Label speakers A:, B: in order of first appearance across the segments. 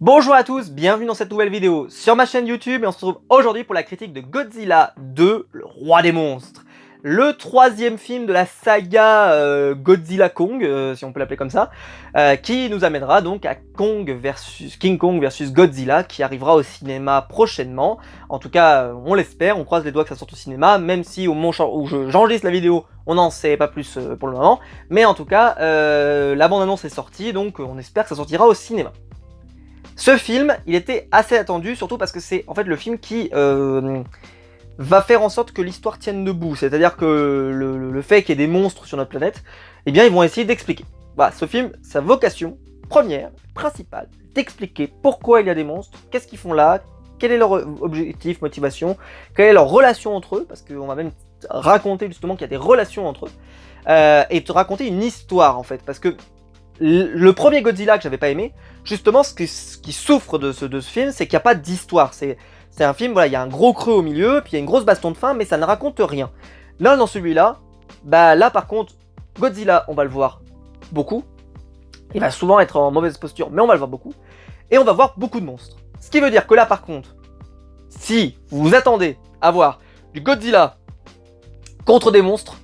A: Bonjour à tous, bienvenue dans cette nouvelle vidéo sur ma chaîne YouTube et on se retrouve aujourd'hui pour la critique de Godzilla 2, le roi des monstres. Le troisième film de la saga Godzilla Kong, si on peut l'appeler comme ça, qui nous amènera donc à King Kong versus Godzilla, qui arrivera au cinéma prochainement. En tout cas, on l'espère, on croise les doigts que ça sorte au cinéma, même si au moment où j'enregistre la vidéo, on n'en sait pas plus pour le moment. Mais en tout cas, la bande-annonce est sortie, donc on espère que ça sortira au cinéma. Ce film, il était assez attendu, surtout parce que c'est en fait le film qui va faire en sorte que l'histoire tienne debout. C'est-à-dire que le fait qu'il y ait des monstres sur notre planète, eh bien ils vont essayer d'expliquer. Voilà, ce film, sa vocation première, principale, d'expliquer pourquoi il y a des monstres, qu'est-ce qu'ils font là, quel est leur objectif, motivation, quelle est leur relation entre eux, parce qu'on va même raconter justement qu'il y a des relations entre eux, et te raconter une histoire en fait, parce que le premier Godzilla que j'avais pas aimé, justement, ce qui souffre de ce film, c'est qu'il n'y a pas d'histoire. C'est un film, voilà, il y a un gros creux au milieu, puis il y a une grosse baston de fin, mais ça ne raconte rien. Là, dans celui-là, bah là, par contre, Godzilla, on va le voir beaucoup. Il va souvent être en mauvaise posture, mais on va le voir beaucoup. Et on va voir beaucoup de monstres. Ce qui veut dire que là, par contre, si vous vous attendez à voir du Godzilla contre des monstres,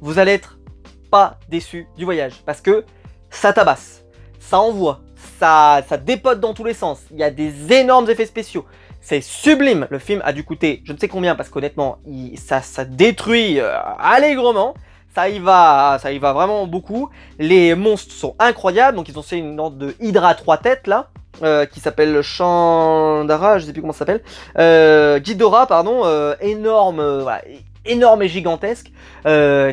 A: vous allez être pas déçus du voyage, parce que ça tabasse, ça envoie, ça dépote dans tous les sens, il y a des énormes effets spéciaux, c'est sublime. Le film a dû coûter je ne sais combien parce qu'honnêtement, ça détruit allègrement, ça y va vraiment beaucoup. Les monstres sont incroyables, donc ils ont fait une sorte de Hydra à 3 têtes là, qui s'appelle Chandara, je sais plus comment ça s'appelle, Ghidorah pardon, énorme, voilà, énorme et gigantesque,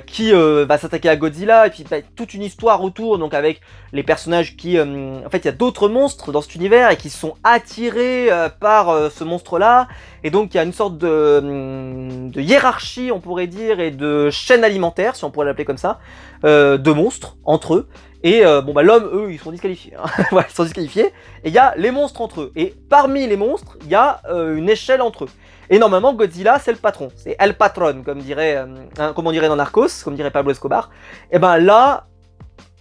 A: qui va s'attaquer à Godzilla, et puis toute une histoire autour, donc avec les personnages qui... en fait, il y a d'autres monstres dans cet univers, et qui sont attirés par ce monstre-là, et donc il y a une sorte de hiérarchie, on pourrait dire, et de chaîne alimentaire, si on pourrait l'appeler comme ça, de monstres, entre eux, et bon bah l'homme, eux, ils sont disqualifiés, hein. Ouais, ils sont disqualifiés, et il y a les monstres entre eux, et parmi les monstres, il y a une échelle entre eux. Et normalement, Godzilla, c'est le patron. C'est El Patron, comme on dirait dans Narcos, comme dirait Pablo Escobar. Et ben là,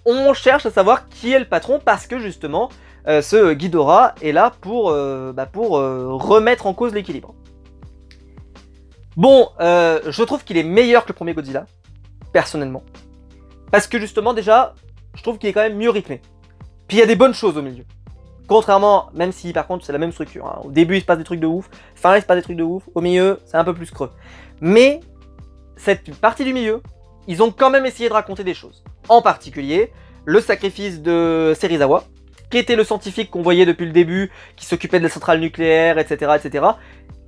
A: on cherche à savoir qui est le patron, parce que justement, ce Ghidorah est là pour remettre en cause l'équilibre. Bon, je trouve qu'il est meilleur que le premier Godzilla, personnellement. Parce que justement, déjà, je trouve qu'il est quand même mieux rythmé. Puis il y a des bonnes choses au milieu. Contrairement, même si par contre c'est la même structure, hein. Au début il se passe des trucs de ouf, fin il se passe des trucs de ouf, au milieu c'est un peu plus creux. Mais cette partie du milieu, ils ont quand même essayé de raconter des choses. En particulier, le sacrifice de Serizawa, qui était le scientifique qu'on voyait depuis le début, qui s'occupait de la centrale nucléaire, etc., etc.,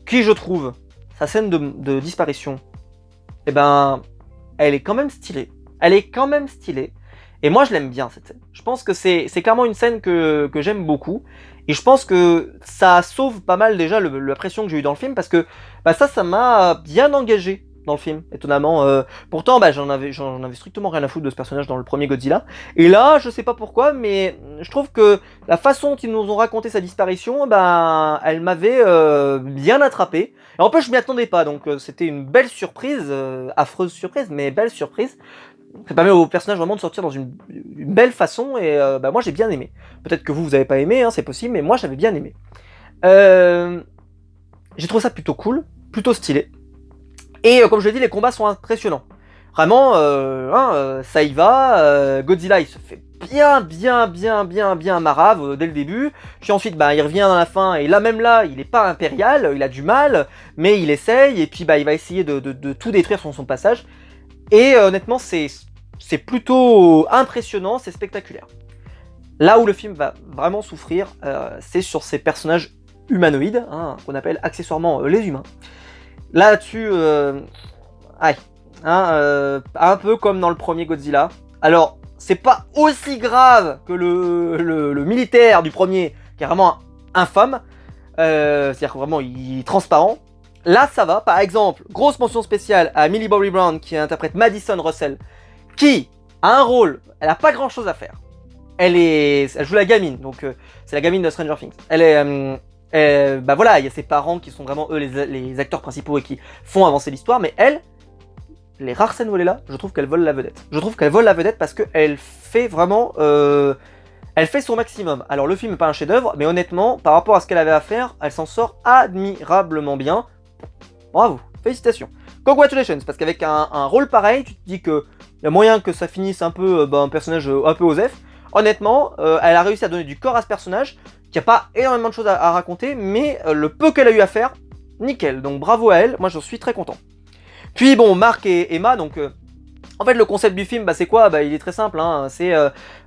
A: qui je trouve, sa scène de disparition, eh ben, elle est quand même stylée. Elle est quand même stylée. Et moi je l'aime bien cette scène. Je pense que c'est clairement une scène que j'aime beaucoup. Et je pense que ça sauve pas mal déjà la pression que j'ai eue dans le film. Parce que bah, ça m'a bien engagé dans le film, étonnamment. Pourtant bah, j'en avais strictement rien à foutre de ce personnage dans le premier Godzilla. Et là je sais pas pourquoi, mais je trouve que la façon dont ils nous ont raconté sa disparition, bah, elle m'avait bien attrapé. Et en plus je m'y attendais pas, donc c'était une belle surprise, affreuse surprise, mais belle surprise. Ça permet au personnage vraiment de sortir dans une belle façon, et bah moi j'ai bien aimé. Peut-être que vous avez pas aimé, hein, c'est possible, mais moi j'avais bien aimé. J'ai trouvé ça plutôt cool, plutôt stylé. Et comme je l'ai dit, les combats sont impressionnants. Vraiment, ça y va, Godzilla il se fait bien marave dès le début. Puis ensuite bah, il revient dans la fin, et là même là il est pas impérial, il a du mal, mais il essaye, et puis bah, il va essayer de tout détruire sur son passage. Et honnêtement, c'est plutôt impressionnant, c'est spectaculaire. Là où le film va vraiment souffrir, c'est sur ces personnages humanoïdes, hein, qu'on appelle accessoirement les humains. Là-dessus, un peu comme dans le premier Godzilla. Alors, c'est pas aussi grave que le militaire du premier, qui est vraiment infâme. C'est-à-dire que vraiment, il est transparent. Là, ça va. Par exemple, grosse mention spéciale à Millie Bobby Brown, qui interprète Madison Russell, qui a un rôle, elle a pas grand-chose à faire. Elle joue la gamine, donc c'est la gamine de Stranger Things. Bah voilà, il y a ses parents qui sont vraiment eux les acteurs principaux et qui font avancer l'histoire, mais elle, les rares scènes où elle est là, je trouve qu'elle vole la vedette. Je trouve qu'elle vole la vedette parce qu'elle fait vraiment Elle fait son maximum. Alors le film n'est pas un chef-d'œuvre, mais honnêtement, par rapport à ce qu'elle avait à faire, elle s'en sort admirablement bien. Bravo, félicitations. Congratulations, parce qu'avec un rôle pareil, tu te dis que y a moyen que ça finisse un peu un personnage un peu osef. Honnêtement, elle a réussi à donner du corps à ce personnage, qui a pas énormément de choses à raconter, mais le peu qu'elle a eu à faire, nickel. Donc bravo à elle, moi j'en suis très content. Puis bon, Marc et Emma, donc en fait le concept du film, bah, c'est quoi? Bah, il est très simple, hein. C'est il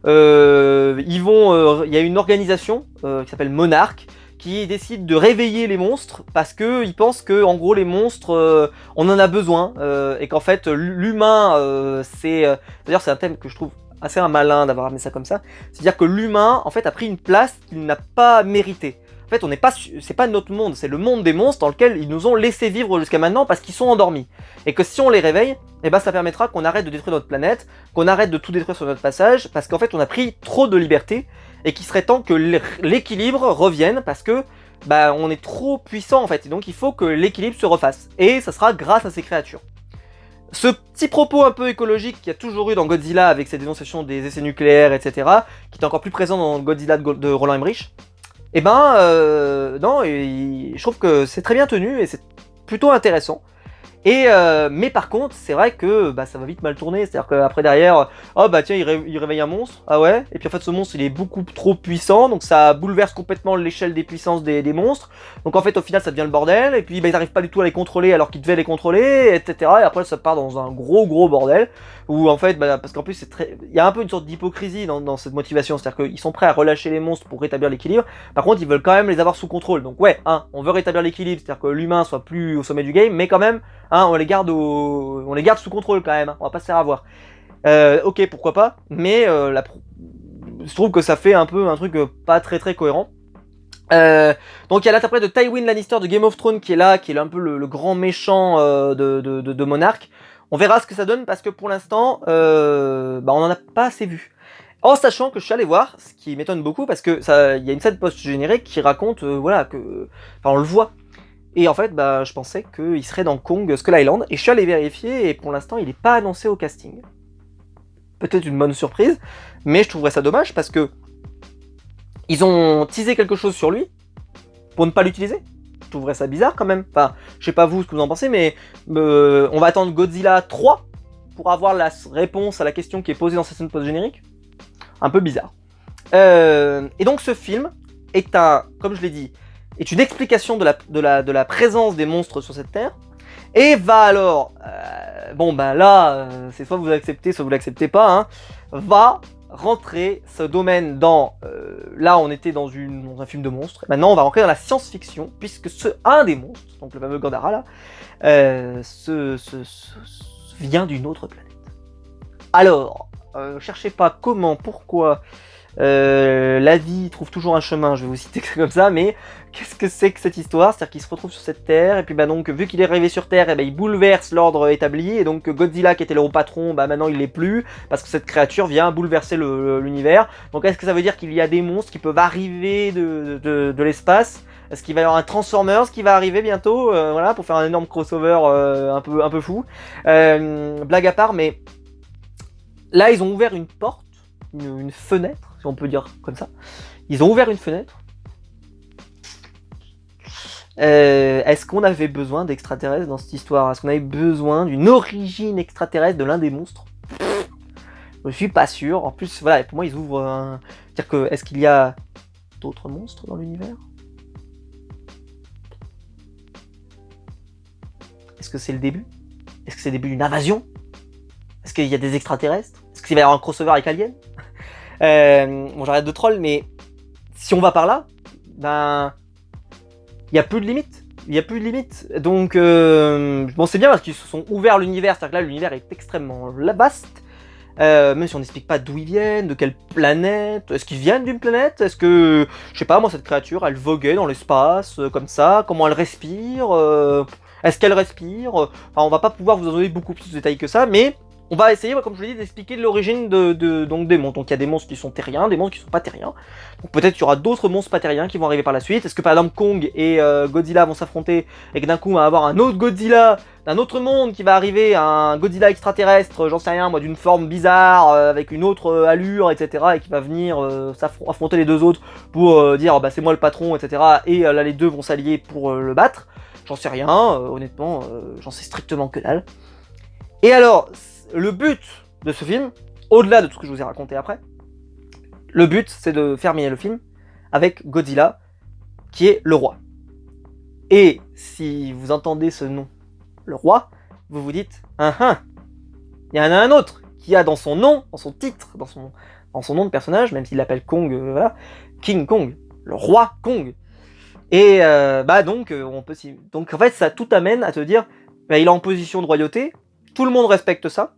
A: y a une organisation qui s'appelle Monarch, qui décide de réveiller les monstres parce que ils pensent que en gros les monstres on en a besoin et qu'en fait l'humain d'ailleurs c'est un thème que je trouve assez malin d'avoir amené ça comme ça, c'est-à-dire que l'humain en fait a pris une place qu'il n'a pas méritée. En fait, c'est pas notre monde, c'est le monde des monstres dans lequel ils nous ont laissé vivre jusqu'à maintenant parce qu'ils sont endormis. Et que si on les réveille, eh ben ça permettra qu'on arrête de détruire notre planète, qu'on arrête de tout détruire sur notre passage, parce qu'en fait on a pris trop de liberté et qu'il serait temps que l'équilibre revienne parce que bah on est trop puissant en fait, et donc il faut que l'équilibre se refasse. Et ça sera grâce à ces créatures. Ce petit propos un peu écologique qu'il y a toujours eu dans Godzilla avec ses dénonciations des essais nucléaires, etc., qui est encore plus présent dans Godzilla de Roland Emmerich, et ben non, je trouve que c'est très bien tenu et c'est plutôt intéressant. Et mais par contre, c'est vrai que bah, ça va vite mal tourner, c'est-à-dire qu'après derrière, oh bah tiens, il réveille un monstre, ah ouais, et puis en fait ce monstre il est beaucoup trop puissant, donc ça bouleverse complètement l'échelle des puissances des monstres, donc en fait au final ça devient le bordel, et puis bah, ils n'arrivent pas du tout à les contrôler alors qu'ils devaient les contrôler, etc. Et après ça part dans un gros bordel, où en fait, bah, parce qu'en plus il y a un peu une sorte d'hypocrisie dans cette motivation, c'est-à-dire qu'ils sont prêts à relâcher les monstres pour rétablir l'équilibre, par contre ils veulent quand même les avoir sous contrôle, donc ouais, hein, on veut rétablir l'équilibre, c'est-à-dire que l'humain soit plus au sommet du game, mais quand même, hein, on les garde sous contrôle quand même, hein, on va pas se faire avoir. Ok, pourquoi pas, mais je trouve que ça fait un peu un truc pas très cohérent. Donc il y a l'interprète de Tywin Lannister de Game of Thrones qui est là, qui est un peu le grand méchant de Monarch. On verra ce que ça donne parce que pour l'instant, bah, on en a pas assez vu. En sachant que je suis allé voir, ce qui m'étonne beaucoup parce que il y a une scène post-générique qui raconte, voilà, que, enfin on le voit. Et en fait, bah, je pensais qu'il serait dans Kong Skull Island, et je suis allé vérifier, et pour l'instant, il n'est pas annoncé au casting. Peut-être une bonne surprise, mais je trouverais ça dommage, parce que ils ont teasé quelque chose sur lui, pour ne pas l'utiliser. Je trouverais ça bizarre quand même. Enfin, je sais pas vous ce que vous en pensez, mais on va attendre Godzilla 3 pour avoir la réponse à la question qui est posée dans cette scène post-générique. Un peu bizarre. Et donc ce film est comme je l'ai dit, est une explication de la présence des monstres sur cette terre, et va alors, bon ben là, c'est soit vous l'acceptez, soit vous l'acceptez pas, hein, va rentrer ce domaine dans, là on était dans un film de monstres, et maintenant on va rentrer dans la science-fiction, puisque un des monstres, donc le fameux Gandara là, vient d'une autre planète. Alors, cherchez pas comment, pourquoi... la vie trouve toujours un chemin, je vais vous citer comme ça, mais qu'est-ce que c'est que cette histoire? C'est-à-dire qu'il se retrouve sur cette terre, et puis bah donc vu qu'il est arrivé sur Terre, et bah, il bouleverse l'ordre établi, et donc Godzilla qui était le haut patron, bah maintenant il l'est plus, parce que cette créature vient bouleverser l'univers. Donc est-ce que ça veut dire qu'il y a des monstres qui peuvent arriver de l'espace? Est-ce qu'il va y avoir un Transformers qui va arriver bientôt, voilà, pour faire un énorme crossover un peu fou, blague à part, mais là ils ont ouvert une porte, une fenêtre, si on peut dire comme ça. Ils ont ouvert une fenêtre. Est-ce qu'on avait besoin d'extraterrestres dans cette histoire? Est-ce qu'on avait besoin d'une origine extraterrestre de l'un des monstres? Je suis pas sûr. En plus, voilà, pour moi, ils ouvrent un... C'est-à-dire que, est-ce qu'il y a d'autres monstres dans l'univers? Est-ce que c'est le début? Est-ce que c'est le début d'une invasion? Est-ce qu'il y a des extraterrestres? Est-ce qu'il va y avoir un crossover avec Alien? Bon, j'arrête de troll, mais si on va par là, ben, il y a plus de limites. Il y a plus de limites. Donc, bon, c'est bien parce qu'ils se sont ouverts l'univers. C'est-à-dire que là, l'univers est extrêmement vaste. Même si on n'explique pas d'où ils viennent, de quelle planète. Est-ce qu'ils viennent d'une planète? Est-ce que, je sais pas, moi, cette créature, elle voguait dans l'espace, comme ça? Comment elle respire? Est-ce qu'elle respire? Enfin, on va pas pouvoir vous en donner beaucoup plus de détails que ça, mais on va essayer, comme je vous l'ai dit, d'expliquer l'origine donc des monstres. Donc il y a des monstres qui sont terriens, des monstres qui sont pas terriens. Donc peut-être qu'il y aura d'autres monstres pas terriens qui vont arriver par la suite. Est-ce que par exemple Kong et Godzilla vont s'affronter et que d'un coup on va avoir un autre Godzilla d'un autre monde qui va arriver, un Godzilla extraterrestre, j'en sais rien moi, d'une forme bizarre, avec une autre allure, etc. et qui va venir affronter les deux autres pour dire bah c'est moi le patron, etc. Et là les deux vont s'allier pour le battre. J'en sais rien, honnêtement, j'en sais strictement que dalle. Et alors, le but de ce film, au-delà de tout ce que je vous ai raconté après, le but c'est de terminer le film avec Godzilla, qui est le roi. Et si vous entendez ce nom, le roi, vous vous dites, il y en a un autre qui a dans son nom, dans son titre, dans son nom de personnage, même s'il l'appelle Kong, voilà, King Kong, le roi Kong. Et donc en fait ça tout amène à te dire, il est en position de royauté, tout le monde respecte ça.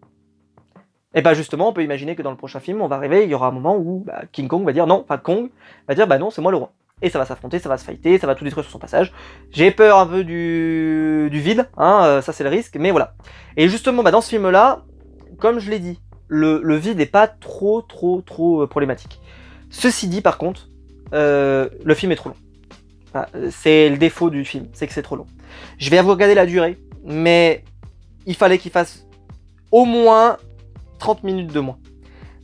A: Et justement on peut imaginer que dans le prochain film on va arriver, il y aura un moment où King Kong va dire non, enfin Kong va dire non c'est moi le roi. Et ça va s'affronter, ça va se fighter, ça va tout détruire sur son passage. J'ai peur un peu du vide, ça c'est le risque, mais voilà. Et justement dans ce film là, comme je l'ai dit, le vide n'est pas trop problématique. Ceci dit par contre, le film est trop long. C'est le défaut du film, c'est que c'est trop long. Je vais vous regarder la durée, mais il fallait qu'il fasse au moins 30 minutes de moins.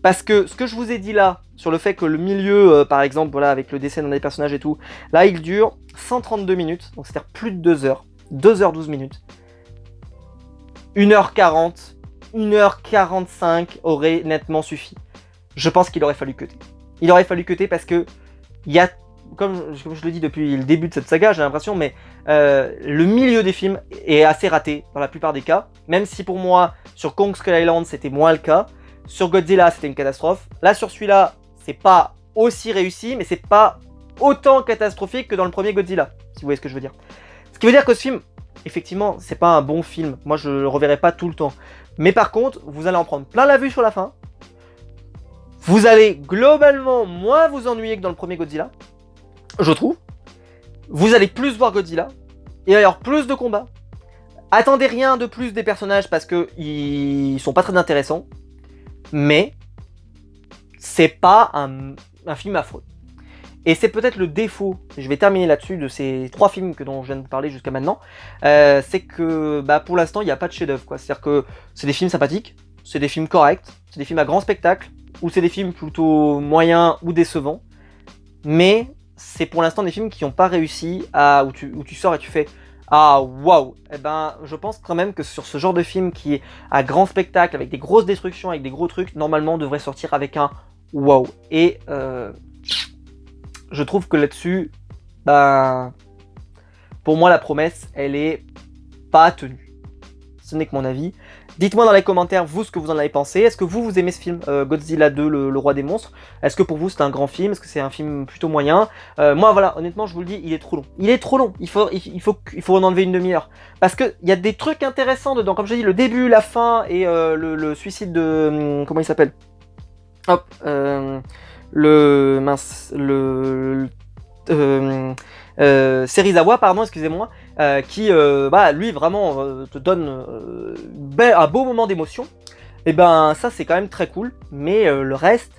A: Parce que ce que je vous ai dit là, sur le fait que le milieu, par exemple, voilà, avec le décès d'un des personnages et tout, là il dure 132 minutes, donc c'est-à-dire plus de 2 heures, 2h12 minutes. 1h40, 1h45 aurait nettement suffi. Je pense qu'il aurait fallu cutter. Il aurait fallu cutter parce que il y a, comme je le dis depuis le début de cette saga, j'ai l'impression, mais le milieu des films est assez raté dans la plupart des cas. Même si pour moi, sur Kong Skull Island, c'était moins le cas. Sur Godzilla, c'était une catastrophe. Là, sur celui-là, c'est pas aussi réussi, mais c'est pas autant catastrophique que dans le premier Godzilla, si vous voyez ce que je veux dire. Ce qui veut dire que ce film, effectivement, c'est pas un bon film. Moi, je le reverrai pas tout le temps. Mais par contre, vous allez en prendre plein la vue sur la fin. Vous allez globalement moins vous ennuyer que dans le premier Godzilla, je trouve. Vous allez plus voir Godzilla. Il va y avoir plus de combats. Attendez rien de plus des personnages parce que ils sont pas très intéressants. Mais c'est pas un film affreux. Et c'est peut-être le défaut, je vais terminer là-dessus, de ces 3 films dont je viens de parler jusqu'à maintenant, c'est que pour l'instant il n'y a pas de chef-d'œuvre, quoi. C'est-à-dire que c'est des films sympathiques, c'est des films corrects, c'est des films à grand spectacle, ou c'est des films plutôt moyens ou décevants, mais c'est pour l'instant des films qui n'ont pas réussi où tu sors et tu fais ah waouh. Je pense quand même que sur ce genre de film qui est à grand spectacle, avec des grosses destructions, avec des gros trucs, normalement on devrait sortir avec un waouh. Et je trouve que là-dessus, pour moi la promesse, elle est pas tenue. Ce n'est que mon avis. Dites-moi dans les commentaires, vous, ce que vous en avez pensé. Est-ce que vous aimez ce film, Godzilla 2, le roi des monstres? Est-ce que pour vous, c'est un grand film? Est-ce que c'est un film plutôt moyen? Moi, voilà, honnêtement, je vous le dis, il est trop long. Il est trop long. Il faut en enlever une demi-heure. Parce qu'il y a des trucs intéressants dedans. Comme je dis, le début, la fin et le suicide de... comment il s'appelle? Hop. Serizawa, pardon, excusez-moi, qui, lui, vraiment, te donne un beau moment d'émotion. Et ça, c'est quand même très cool. Mais le reste,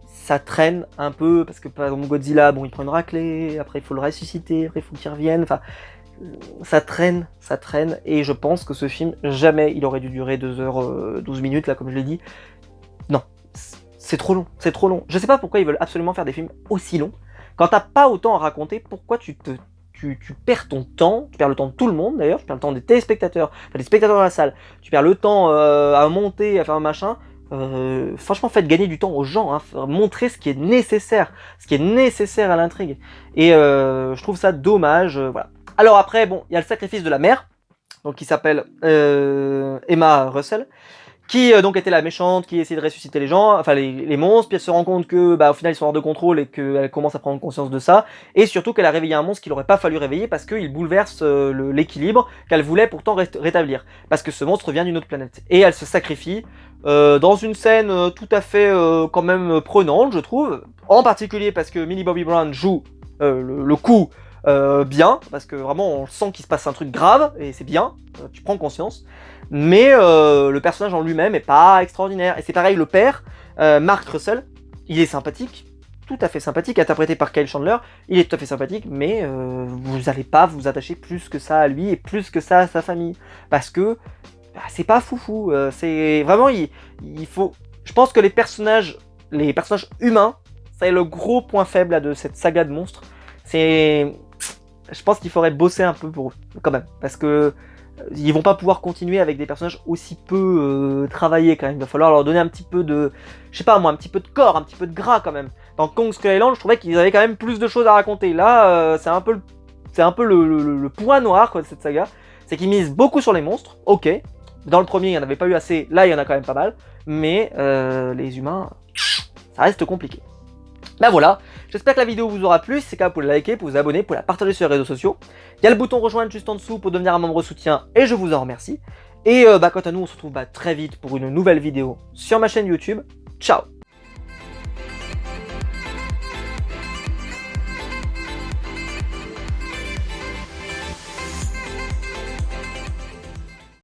A: ça traîne un peu, parce que, par exemple, Godzilla, il prend une raclée, après, il faut le ressusciter, après, il faut qu'il revienne, enfin... Ça traîne, et je pense que ce film, jamais il aurait dû durer 2h12 minutes, là, comme je l'ai dit. Non, c'est trop long, c'est trop long. Je sais pas pourquoi ils veulent absolument faire des films aussi longs. Quand t'as pas autant à raconter, pourquoi tu perds ton temps, tu perds le temps de tout le monde d'ailleurs, tu perds le temps des téléspectateurs, des spectateurs dans la salle, tu perds le temps à monter, à faire un machin. Franchement, faites gagner du temps aux gens, montrez ce qui est nécessaire à l'intrigue. Et je trouve ça dommage, voilà. Alors après, il y a le sacrifice de la mère, donc qui s'appelle Emma Russell, qui donc était la méchante, qui essayait de ressusciter les gens, enfin les monstres, puis elle se rend compte que au final ils sont hors de contrôle et qu'elle commence à prendre conscience de ça, et surtout qu'elle a réveillé un monstre qu'il n'aurait pas fallu réveiller parce qu'il bouleverse l'équilibre qu'elle voulait pourtant rétablir, parce que ce monstre vient d'une autre planète. Et elle se sacrifie dans une scène tout à fait quand même prenante, je trouve, en particulier parce que Millie Bobby Brown joue le coup bien, parce que vraiment on sent qu'il se passe un truc grave, et c'est bien, tu prends conscience. mais le personnage en lui-même est pas extraordinaire. Et c'est pareil, le père, Mark Russell, il est sympathique, tout à fait sympathique, interprété par Kyle Chandler, il est tout à fait sympathique, mais vous n'allez pas vous attacher plus que ça à lui et plus que ça à sa famille, parce que bah, c'est pas foufou, c'est vraiment, il faut... Je pense que les personnages humains, c'est le gros point faible là, de cette saga de monstres, c'est... Je pense qu'il faudrait bosser un peu pour eux, quand même, parce que ils vont pas pouvoir continuer avec des personnages aussi peu travaillés quand même. Il va falloir leur donner un petit peu de, je sais pas moi, un petit peu de corps, un petit peu de gras quand même. Dans Kong Skull Island, je trouvais qu'ils avaient quand même plus de choses à raconter. Là, c'est un peu, le point noir quoi, de cette saga, c'est qu'ils misent beaucoup sur les monstres. Ok, dans le premier il n'y en avait pas eu assez, là il y en a quand même pas mal, mais les humains, ça reste compliqué. Ben voilà, j'espère que la vidéo vous aura plu, si c'est le cas vous pouvez la liker, vous vous abonner, vous la partager sur les réseaux sociaux. Il y a le bouton rejoindre juste en dessous pour devenir un membre soutien et je vous en remercie. Et quant à nous, on se retrouve très vite pour une nouvelle vidéo sur ma chaîne YouTube. Ciao!